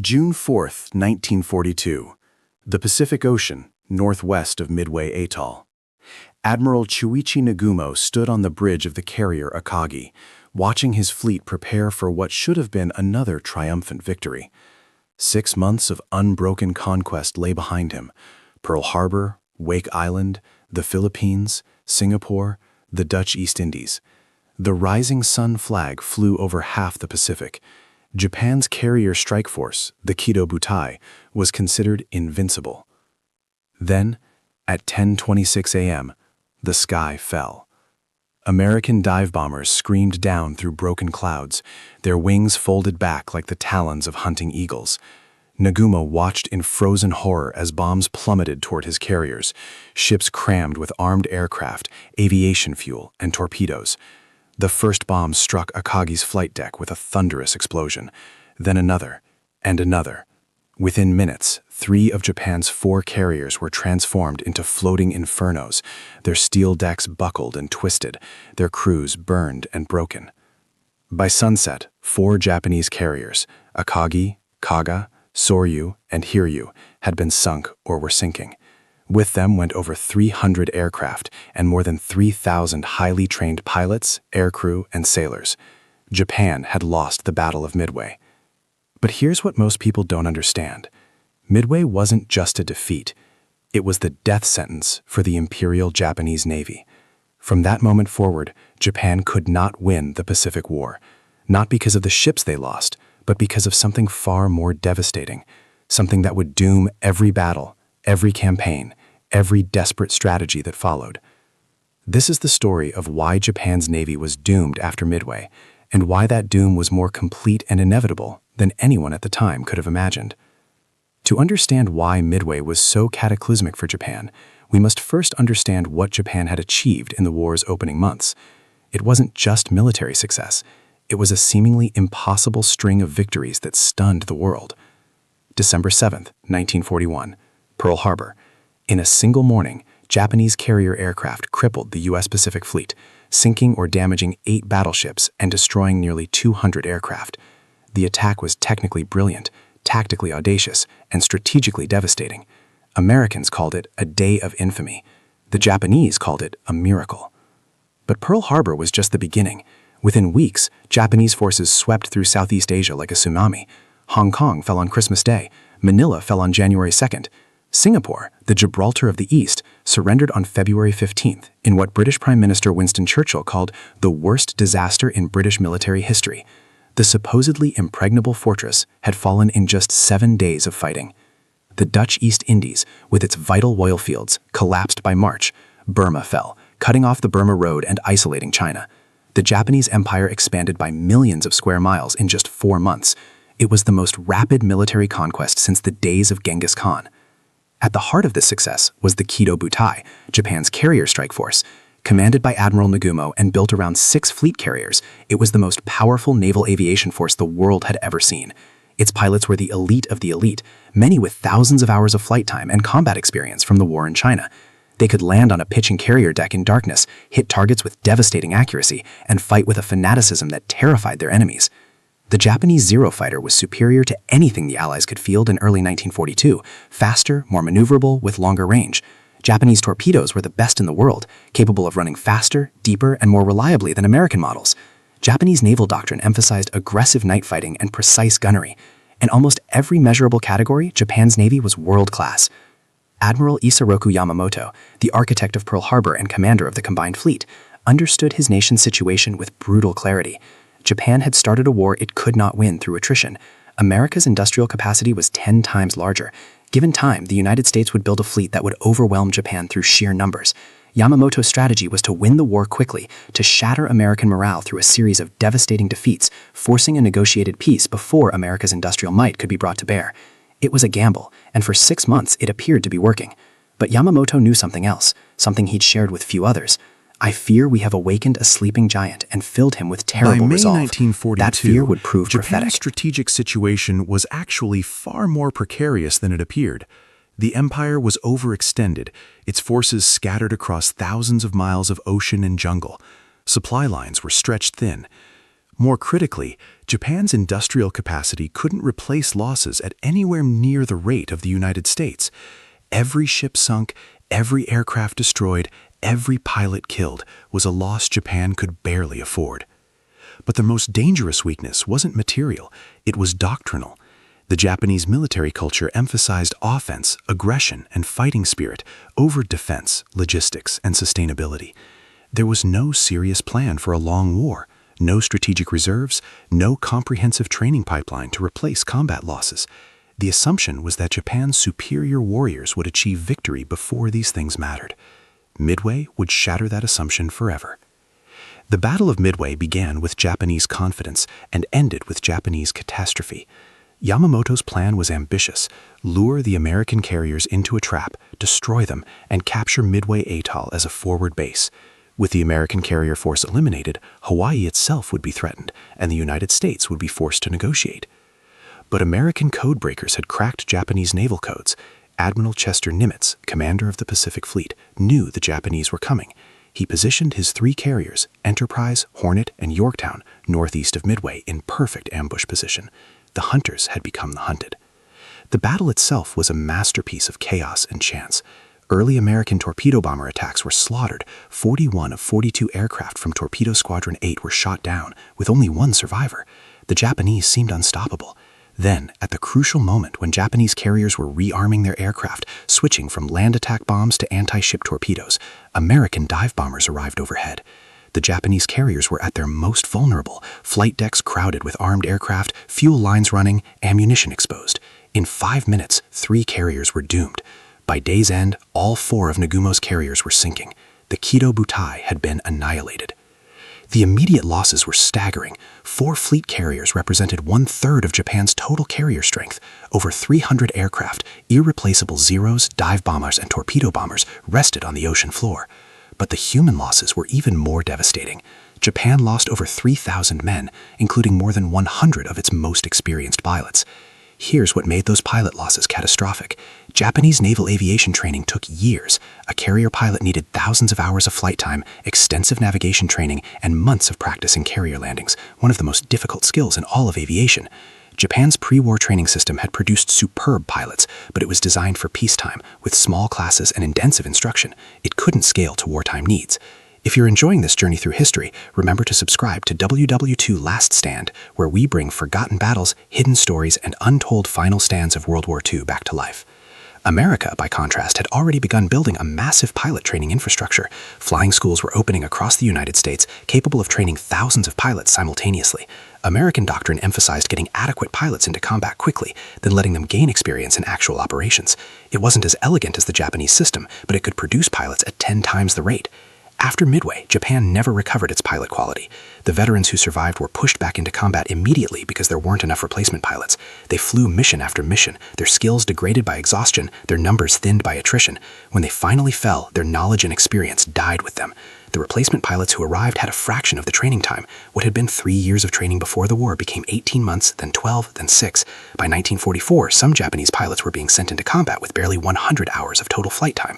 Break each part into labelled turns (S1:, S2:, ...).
S1: June 4, 1942. The Pacific Ocean, northwest of Midway Atoll. Admiral Chuichi Nagumo stood on the bridge of the carrier Akagi, watching his fleet prepare for what should have been another triumphant victory. 6 months of unbroken conquest lay behind him. Pearl Harbor, Wake Island, the Philippines, Singapore, the Dutch East Indies. The rising sun flag flew over half the Pacific. Japan's carrier strike force, the Kido Butai, was considered invincible. Then, at 10:26 a.m., the sky fell. American dive bombers screamed down through broken clouds, their wings folded back like the talons of hunting eagles. Nagumo watched in frozen horror as bombs plummeted toward his carriers, ships crammed with armed aircraft, aviation fuel, and torpedoes. The first bomb struck Akagi's flight deck with a thunderous explosion, then another, and another. Within minutes, 3 of Japan's 4 carriers were transformed into floating infernos, their steel decks buckled and twisted, their crews burned and broken. By sunset, 4 Japanese carriers, Akagi, Kaga, Soryu, and Hiryu, had been sunk or were sinking. With them went over 300 aircraft and more than 3,000 highly trained pilots, aircrew, and sailors. Japan had lost the Battle of Midway. But here's what most people don't understand. Midway wasn't just a defeat. It was the death sentence for the Imperial Japanese Navy. From that moment forward, Japan could not win the Pacific War, not because of the ships they lost, but because of something far more devastating, something that would doom every battle, every campaign, every desperate strategy that followed. This is the story of why Japan's navy was doomed after Midway, and why that doom was more complete and inevitable than anyone at the time could have imagined. To understand why Midway was so cataclysmic for Japan, we must first understand what Japan had achieved in the war's opening months. It wasn't just military success. It was a seemingly impossible string of victories that stunned the world. December 7, 1941. Pearl Harbor. In a single morning, Japanese carrier aircraft crippled the U.S. Pacific Fleet, sinking or damaging 8 battleships and destroying nearly 200 aircraft. The attack was technically brilliant, tactically audacious, and strategically devastating. Americans called it a day of infamy. The Japanese called it a miracle. But Pearl Harbor was just the beginning. Within weeks, Japanese forces swept through Southeast Asia like a tsunami. Hong Kong fell on Christmas Day. Manila fell on January 2nd. Singapore, the Gibraltar of the East, surrendered on February 15th in what British Prime Minister Winston Churchill called the worst disaster in British military history. The supposedly impregnable fortress had fallen in just 7 days of fighting. The Dutch East Indies, with its vital oil fields, collapsed by March. Burma fell, cutting off the Burma Road and isolating China. The Japanese Empire expanded by millions of square miles in just 4 months. It was the most rapid military conquest since the days of Genghis Khan. At the heart of this success was the Kido Butai, Japan's carrier strike force. Commanded by Admiral Nagumo and built around 6 fleet carriers, it was the most powerful naval aviation force the world had ever seen. Its pilots were the elite of the elite, many with thousands of hours of flight time and combat experience from the war in China. They could land on a pitching carrier deck in darkness, hit targets with devastating accuracy, and fight with a fanaticism that terrified their enemies. The Japanese Zero fighter was superior to anything the Allies could field in early 1942, faster, more maneuverable, with longer range. Japanese torpedoes were the best in the world, capable of running faster, deeper, and more reliably than American models. Japanese naval doctrine emphasized aggressive night fighting and precise gunnery. In almost every measurable category, Japan's navy was world-class. Admiral Isoroku Yamamoto, the architect of Pearl Harbor and commander of the combined fleet, understood his nation's situation with brutal clarity. Japan had started a war it could not win through attrition. America's industrial capacity was 10 times larger. Given time, the United States would build a fleet that would overwhelm Japan through sheer numbers. Yamamoto's strategy was to win the war quickly, to shatter American morale through a series of devastating defeats, forcing a negotiated peace before America's industrial might could be brought to bear. It was a gamble, and for 6 months it appeared to be working. But Yamamoto knew something else, something he'd shared with few others. I fear we have awakened a sleeping giant and filled him with terrible resolve. By May 1942,
S2: that fear would prove
S1: Japan's
S2: prophetic.
S1: strategic situation was actually far more precarious than it appeared. The empire was overextended, its forces scattered across thousands of miles of ocean and jungle. Supply lines were stretched thin. More critically, Japan's industrial capacity couldn't replace losses at anywhere near the rate of the United States. Every ship sunk, every aircraft destroyed, every pilot killed was a loss Japan could barely afford. But the most dangerous weakness wasn't material, it was doctrinal. The Japanese military culture emphasized offense, aggression, and fighting spirit over defense, logistics, and sustainability. There was no serious plan for a long war, no strategic reserves, no comprehensive training pipeline to replace combat losses. The assumption was that Japan's superior warriors would achieve victory before these things mattered. Midway would shatter that assumption forever. The Battle of Midway began with Japanese confidence and ended with Japanese catastrophe. Yamamoto's plan was ambitious: lure the American carriers into a trap, destroy them, and capture Midway Atoll as a forward base. With the American carrier force eliminated, Hawaii itself would be threatened, and the United States would be forced to negotiate. But American codebreakers had cracked Japanese naval codes. Admiral Chester Nimitz, commander of the Pacific Fleet, knew the Japanese were coming. He positioned his 3 carriers, Enterprise, Hornet, and Yorktown, northeast of Midway, in perfect ambush position. The hunters had become the hunted. The battle itself was a masterpiece of chaos and chance. Early American torpedo bomber attacks were slaughtered. 41 of 42 aircraft from Torpedo Squadron 8 were shot down, with only 1 survivor. The Japanese seemed unstoppable. Then, at the crucial moment when Japanese carriers were rearming their aircraft, switching from land attack bombs to anti-ship torpedoes, American dive bombers arrived overhead. The Japanese carriers were at their most vulnerable, flight decks crowded with armed aircraft, fuel lines running, ammunition exposed. In 5 minutes, 3 carriers were doomed. By day's end, all 4 of Nagumo's carriers were sinking. The Kido Butai had been annihilated. The immediate losses were staggering. 4 fleet carriers represented 1/3 of Japan's total carrier strength. Over 300 aircraft, irreplaceable Zeros, dive bombers, and torpedo bombers rested on the ocean floor. But the human losses were even more devastating. Japan lost over 3,000 men, including more than 100 of its most experienced pilots. Here's what made those pilot losses catastrophic. Japanese naval aviation training took years. A carrier pilot needed thousands of hours of flight time, extensive navigation training, and months of practice in carrier landings, one of the most difficult skills in all of aviation. Japan's pre-war training system had produced superb pilots, but it was designed for peacetime, with small classes and intensive instruction. It couldn't scale to wartime needs. If you're enjoying this journey through history, remember to subscribe to WW2 Last Stand, where we bring forgotten battles, hidden stories, and untold final stands of World War II back to life. America, by contrast, had already begun building a massive pilot training infrastructure. Flying schools were opening across the United States, capable of training thousands of pilots simultaneously. American doctrine emphasized getting adequate pilots into combat quickly, then letting them gain experience in actual operations. It wasn't as elegant as the Japanese system, but it could produce pilots at 10 times the rate. After Midway, Japan never recovered its pilot quality. The veterans who survived were pushed back into combat immediately because there weren't enough replacement pilots. They flew mission after mission, their skills degraded by exhaustion, their numbers thinned by attrition. When they finally fell, their knowledge and experience died with them. The replacement pilots who arrived had a fraction of the training time. What had been 3 years of training before the war became 18 months, then 12, then 6. By 1944, some Japanese pilots were being sent into combat with barely 100 hours of total flight time.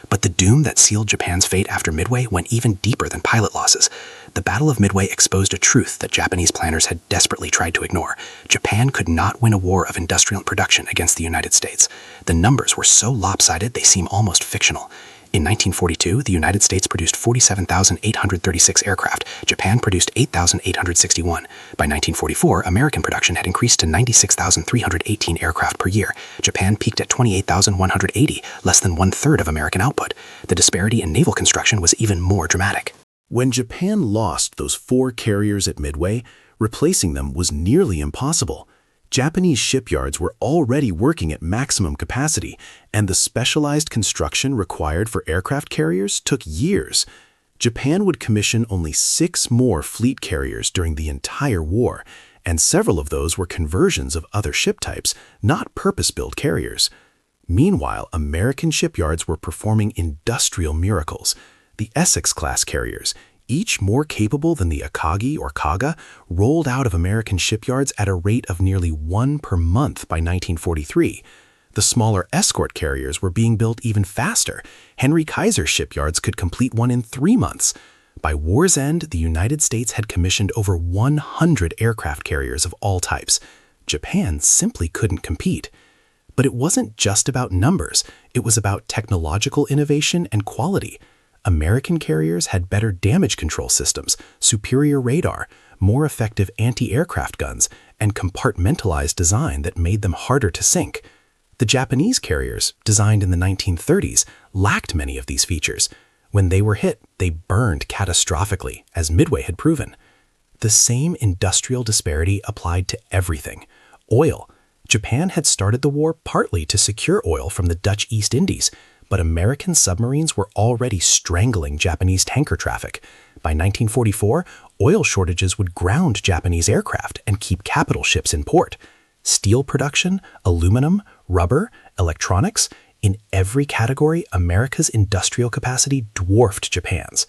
S1: But the doom that sealed Japan's fate after Midway went even deeper than pilot losses. The Battle of Midway exposed a truth that Japanese planners had desperately tried to ignore. Japan could not win a war of industrial production against the United States. The numbers were so lopsided they seem almost fictional. In 1942, the United States produced 47,836 aircraft. Japan produced 8,861. By 1944, American production had increased to 96,318 aircraft per year. Japan peaked at 28,180, less than 1/3 of American output. The disparity in naval construction was even more dramatic. When Japan lost those 4 carriers at Midway, replacing them was nearly impossible. Japanese shipyards were already working at maximum capacity, and the specialized construction required for aircraft carriers took years. Japan would commission only 6 more fleet carriers during the entire war, and several of those were conversions of other ship types, not purpose-built carriers. Meanwhile, American shipyards were performing industrial miracles. The Essex-class carriers, each more capable than the Akagi or Kaga, rolled out of American shipyards at a rate of nearly 1 per month by 1943. The smaller escort carriers were being built even faster. Henry Kaiser shipyards could complete one in 3 months. By war's end, the United States had commissioned over 100 aircraft carriers of all types. Japan simply couldn't compete. But it wasn't just about numbers, it was about technological innovation and quality. American carriers had better damage control systems, superior radar, more effective anti-aircraft guns, and compartmentalized design that made them harder to sink. The Japanese carriers, designed in the 1930s, lacked many of these features. When they were hit, they burned catastrophically, as Midway had proven. The same industrial disparity applied to everything. Oil. Japan had started the war partly to secure oil from the Dutch East Indies, but American submarines were already strangling Japanese tanker traffic. By 1944, oil shortages would ground Japanese aircraft and keep capital ships in port. Steel production, aluminum, rubber, electronics, in every category, America's industrial capacity dwarfed Japan's.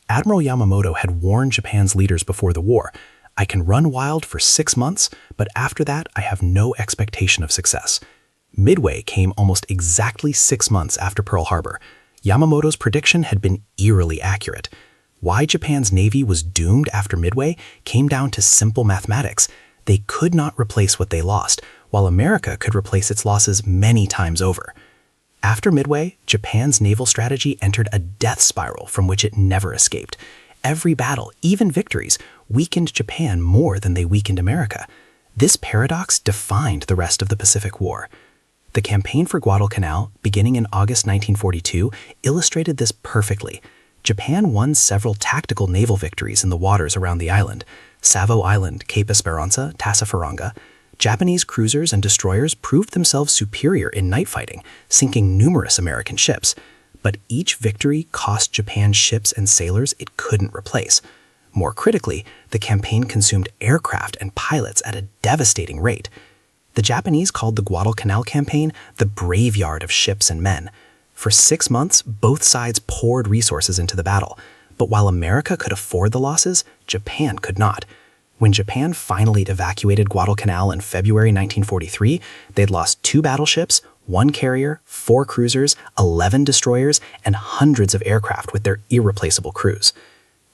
S1: Admiral Yamamoto had warned Japan's leaders before the war, "I can run wild for 6 months, but after that I have no expectation of success." Midway came almost exactly 6 months after Pearl Harbor. Yamamoto's prediction had been eerily accurate. Why Japan's Navy was doomed after Midway came down to simple mathematics. They could not replace what they lost, while America could replace its losses many times over. After Midway, Japan's naval strategy entered a death spiral from which it never escaped. Every battle, even victories, weakened Japan more than they weakened America. This paradox defined the rest of the Pacific War. The campaign for Guadalcanal, beginning in August 1942, illustrated this perfectly. Japan won several tactical naval victories in the waters around the island: Savo Island, Cape Esperanza, Tassafaronga. Japanese cruisers and destroyers proved themselves superior in night fighting, sinking numerous American ships. But each victory cost Japan ships and sailors it couldn't replace. More critically, the campaign consumed aircraft and pilots at a devastating rate. The Japanese called the Guadalcanal campaign the graveyard of ships and men. For 6 months, both sides poured resources into the battle. But while America could afford the losses, Japan could not. When Japan finally evacuated Guadalcanal in February 1943, they'd lost 2 battleships, 1 carrier, 4 cruisers, 11 destroyers, and hundreds of aircraft with their irreplaceable crews.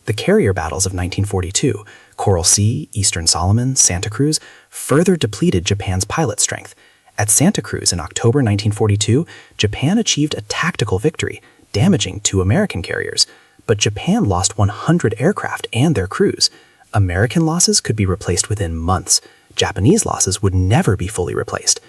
S1: The carrier battles of 1942, Coral Sea, Eastern Solomon, Santa Cruz, further depleted Japan's pilot strength. At Santa Cruz in October 1942, Japan achieved a tactical victory, damaging 2 American carriers. But Japan lost 100 aircraft and their crews. American losses could be replaced within months. Japanese losses would never be fully replaced.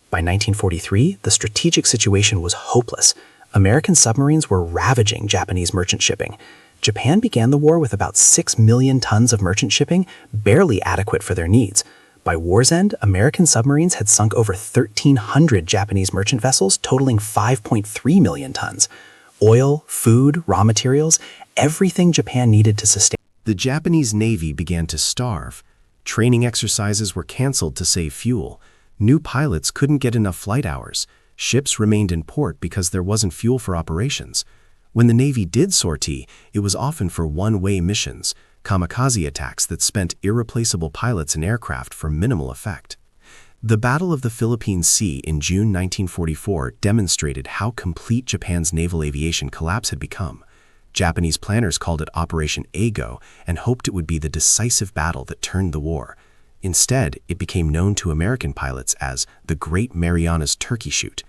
S1: By 1943, the strategic situation was hopeless. American submarines were ravaging Japanese merchant shipping. Japan began the war with about 6 million tons of merchant shipping, barely adequate for their needs. By war's end, American submarines had sunk over 1,300 Japanese merchant vessels, totaling 5.3 million tons. Oil, food, raw materials, everything Japan needed to sustain.
S2: The Japanese Navy began to starve. Training exercises were canceled to save fuel. New pilots couldn't get enough flight hours. Ships remained in port because there wasn't fuel for operations. When the Navy did sortie, it was often for one-way missions, kamikaze attacks that spent irreplaceable pilots and aircraft for minimal effect. The Battle of the Philippine Sea in June 1944 demonstrated how complete Japan's naval aviation collapse had become. Japanese planners called it Operation Eigo and hoped it would be the decisive battle that turned the war. Instead, it became known to American pilots as the Great Marianas Turkey Shoot.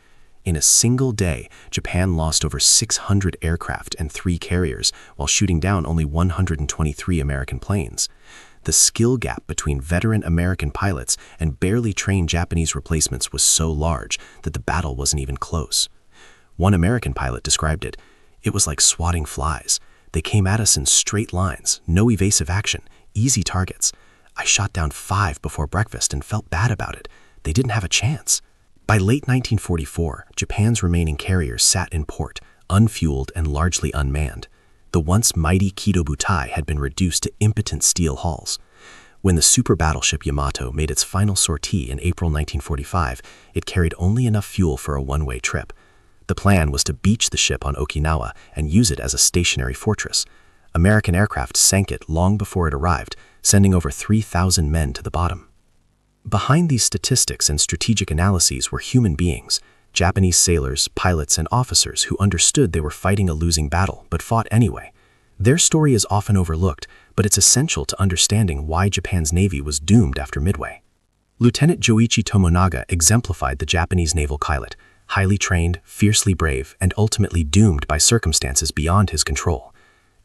S2: In a single day, Japan lost over 600 aircraft and 3 carriers while shooting down only 123 American planes. The skill gap between veteran American pilots and barely trained Japanese replacements was so large that the battle wasn't even close. One American pilot described it: "It was like swatting flies. They came at us in straight lines, no evasive action, easy targets. I shot down 5 before breakfast and felt bad about it. They didn't have a chance." By late 1944, Japan's remaining carriers sat in port, unfueled and largely unmanned. The once mighty Kido Butai had been reduced to impotent steel hulls. When the super battleship Yamato made its final sortie in April 1945, it carried only enough fuel for a one-way trip. The plan was to beach the ship on Okinawa and use it as a stationary fortress. American aircraft sank it long before it arrived, sending over 3,000 men to the bottom. Behind these statistics and strategic analyses were human beings, Japanese sailors, pilots, and officers who understood they were fighting a losing battle but fought anyway. Their story is often overlooked, but it's essential to understanding why Japan's navy was doomed after Midway. Lieutenant Joichi Tomonaga exemplified the Japanese naval pilot, highly trained, fiercely brave, and ultimately doomed by circumstances beyond his control.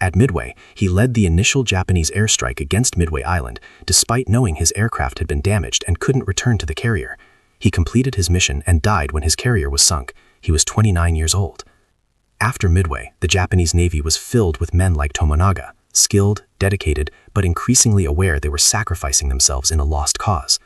S2: At Midway, he led the initial Japanese airstrike against Midway Island, despite knowing his aircraft had been damaged and couldn't return to the carrier. He completed his mission and died when his carrier was sunk. He was 29 years old. After Midway, the Japanese Navy was filled with men like Tomonaga, skilled, dedicated, but increasingly aware they were sacrificing themselves in a lost cause.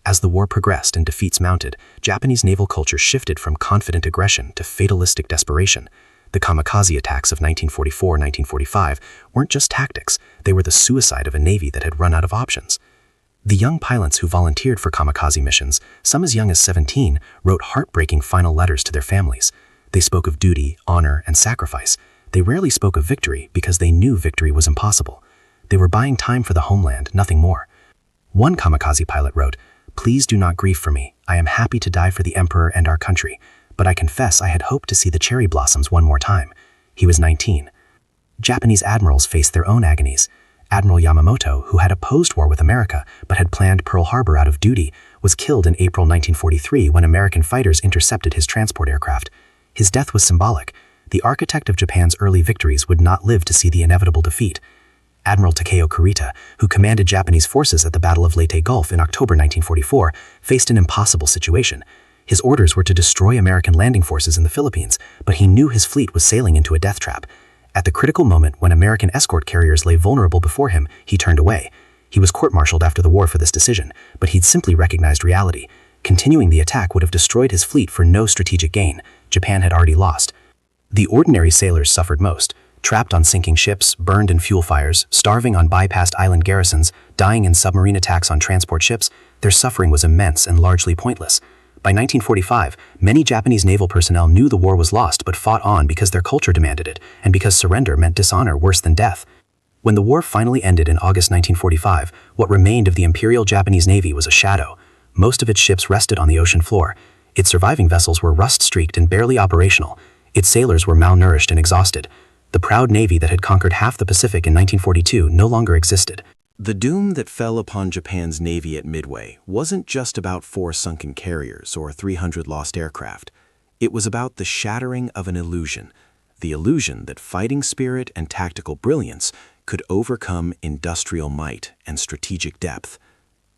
S2: As the war progressed and defeats mounted, Japanese naval culture shifted from confident aggression to fatalistic desperation. The kamikaze attacks of 1944-1945 weren't just tactics, they were the suicide of a navy that had run out of options. The young pilots who volunteered for kamikaze missions, some as young as 17, wrote heartbreaking final letters to their families. They spoke of duty, honor, and sacrifice. They rarely spoke of victory because they knew victory was impossible. They were buying time for the homeland, nothing more. One kamikaze pilot wrote, "Please do not grieve for me. I am happy to die for the Emperor and our country, but I confess I had hoped to see the cherry blossoms one more time." He was 19. Japanese admirals faced their own agonies. Admiral Yamamoto, who had opposed war with America but had planned Pearl Harbor out of duty, was killed in April 1943 when American fighters intercepted his transport aircraft. His death was symbolic. The architect of Japan's early victories would not live to see the inevitable defeat. Admiral Takeo Kurita, who commanded Japanese forces at the Battle of Leyte Gulf in October 1944, faced an impossible situation. His orders were to destroy American landing forces in the Philippines, but he knew his fleet was sailing into a death trap. At the critical moment when American escort carriers lay vulnerable before him, he turned away. He was court-martialed after the war for this decision, but he'd simply recognized reality. Continuing the attack would have destroyed his fleet for no strategic gain. Japan had already lost. The ordinary sailors suffered most, trapped on sinking ships, burned in fuel fires, starving on bypassed island garrisons, dying in submarine attacks on transport ships. Their suffering was immense and largely pointless. By 1945, many Japanese naval personnel knew the war was lost but fought on because their culture demanded it, and because surrender meant dishonor worse than death. When the war finally ended in August 1945, what remained of the Imperial Japanese Navy was a shadow. Most of its ships rested on the ocean floor. Its surviving vessels were rust-streaked and barely operational. Its sailors were malnourished and exhausted. The proud navy that had conquered half the Pacific in 1942 no longer existed.
S1: The doom that fell upon Japan's navy at Midway wasn't just about 4 sunken carriers or 300 lost aircraft. It was about the shattering of an illusion, the illusion that fighting spirit and tactical brilliance could overcome industrial might and strategic depth.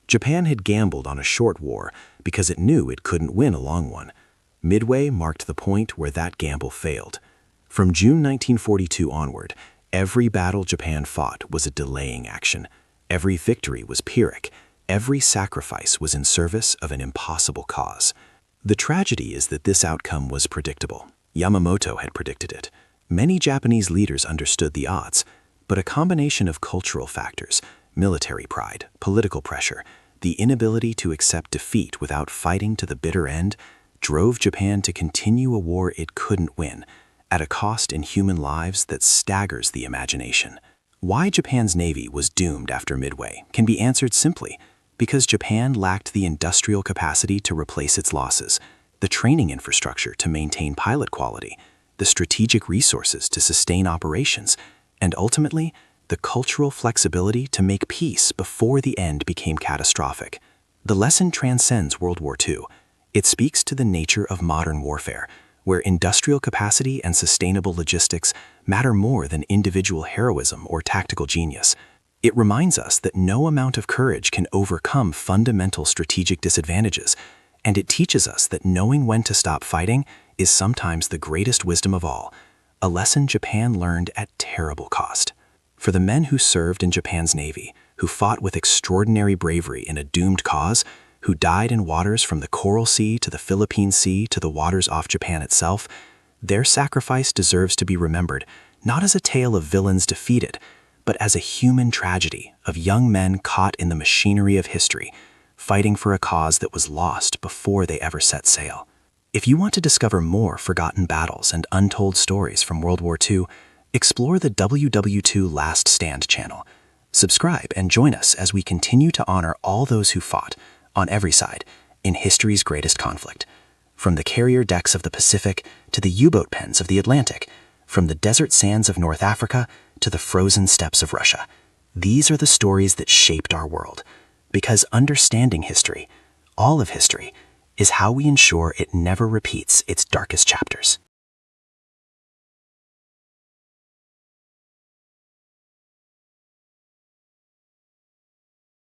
S1: Japan had gambled on a short war because it knew it couldn't win a long one. Midway marked the point where that gamble failed. From June 1942 onward, every battle Japan fought was a delaying action. Every victory was Pyrrhic. Every sacrifice was in service of an impossible cause. The tragedy is that this outcome was predictable. Yamamoto had predicted it. Many Japanese leaders understood the odds, but a combination of cultural factors, military pride, political pressure, the inability to accept defeat without fighting to the bitter end, drove Japan to continue a war it couldn't win, at a cost in human lives that staggers the imagination. Why Japan's navy was doomed after Midway can be answered simply because Japan lacked the industrial capacity to replace its losses, the training infrastructure to maintain pilot quality, the strategic resources to sustain operations, and ultimately, the cultural flexibility to make peace before the end became catastrophic. The lesson transcends World War II. It speaks to the nature of modern warfare, where industrial capacity and sustainable logistics matter more than individual heroism or tactical genius. It reminds us that no amount of courage can overcome fundamental strategic disadvantages, and it teaches us that knowing when to stop fighting is sometimes the greatest wisdom of all, a lesson Japan learned at terrible cost. For the men who served in Japan's navy, who fought with extraordinary bravery in a doomed cause, who died in waters from the Coral Sea to the Philippine Sea to the waters off Japan itself, their sacrifice deserves to be remembered not as a tale of villains defeated, but as a human tragedy of young men caught in the machinery of history, fighting for a cause that was lost before they ever set sail. If you want to discover more forgotten battles and untold stories from World War II, explore the WW2 Last Stand channel. Subscribe and join us as we continue to honor all those who fought, on every side, in history's greatest conflict. From the carrier decks of the Pacific to the U-boat pens of the Atlantic, from the desert sands of North Africa to the frozen steppes of Russia. These are the stories that shaped our world, because understanding history, all of history, is how we ensure it never repeats its darkest chapters.